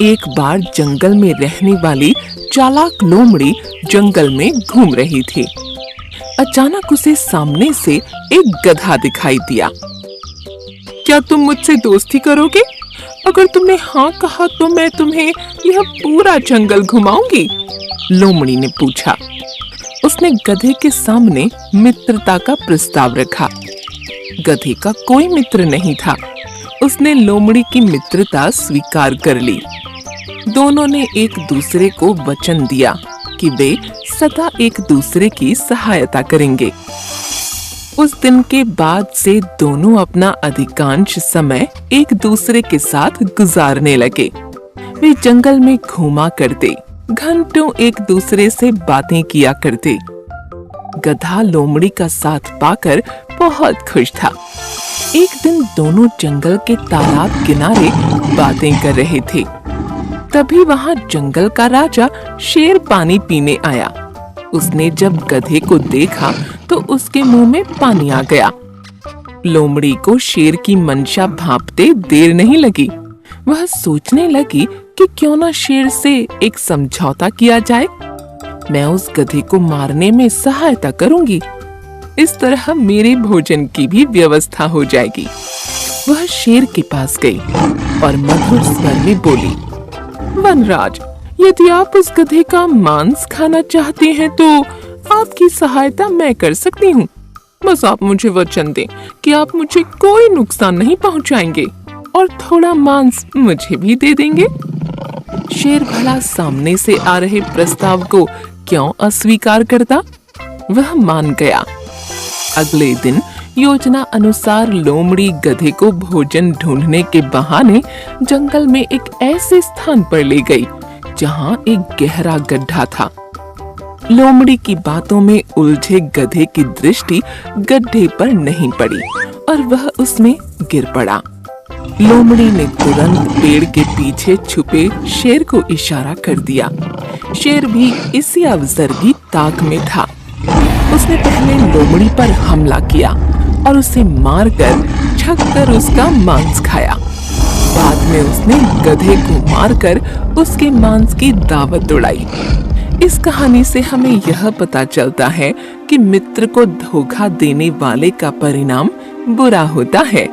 एक बार जंगल में रहने वाली चालाक लोमड़ी जंगल में घूम रही थी। अचानक उसे सामने से एक गधा दिखाई दिया। क्या तुम मुझसे दोस्ती करोगे? अगर तुमने हाँ कहा तो मैं तुम्हें यह पूरा जंगल घुमाऊंगी, लोमड़ी ने पूछा। उसने गधे के सामने मित्रता का प्रस्ताव रखा। गधे का कोई मित्र नहीं था। उसने लोमड़ी की मित्रता स्वीकार कर ली। दोनों ने एक दूसरे को वचन दिया कि वे सदा एक दूसरे की सहायता करेंगे। उस दिन के बाद से दोनों अपना अधिकांश समय एक दूसरे के साथ गुजारने लगे। वे जंगल में घूमा करते, घंटों एक दूसरे से बातें किया करते। गधा लोमड़ी का साथ पाकर बहुत खुश था। एक दिन दोनों जंगल के तालाब किनारे बातें कर रहे थे। तभी वहां जंगल का राजा शेर पानी पीने आया। उसने जब गधे को देखा तो उसके मुंह में पानी आ गया। लोमड़ी को शेर की मंशा भांपते देर नहीं लगी। वह सोचने लगी कि क्यों ना शेर से एक समझौता किया जाए। मैं उस गधे को मारने में सहायता करूंगी। इस तरह मेरे भोजन की भी व्यवस्था हो जाएगी। वह शेर के पास गई और मधुर स्वर में बोली, वनराज, यदि आप उस गधे का मांस खाना चाहते हैं तो आपकी सहायता मैं कर सकती हूँ। बस आप मुझे वचन दें कि आप मुझे कोई नुकसान नहीं पहुँचाएंगे और थोड़ा मांस मुझे भी दे देंगे। शेर भला सामने से आ रहे प्रस्ताव को क्यों अस्वीकार करता? वह मान गया। अगले दिन योजना अनुसार लोमड़ी गधे को भोजन ढूंढने के बहाने जंगल में एक ऐसे स्थान पर ले गई जहां एक गहरा गड्ढा था। लोमड़ी की बातों में उलझे गधे की दृष्टि गड्ढे पर नहीं पड़ी और वह उसमें गिर पड़ा। लोमड़ी ने तुरंत पेड़ के पीछे छुपे शेर को इशारा कर दिया। शेर भी इसी अवसर की ताक में था। उसने पहले लोमड़ी पर हमला किया और उसे मारकर छककर उसका मांस खाया। बाद में उसने गधे को मारकर उसके मांस की दावत उड़ाई। इस कहानी से हमें यह पता चलता है कि मित्र को धोखा देने वाले का परिणाम बुरा होता है।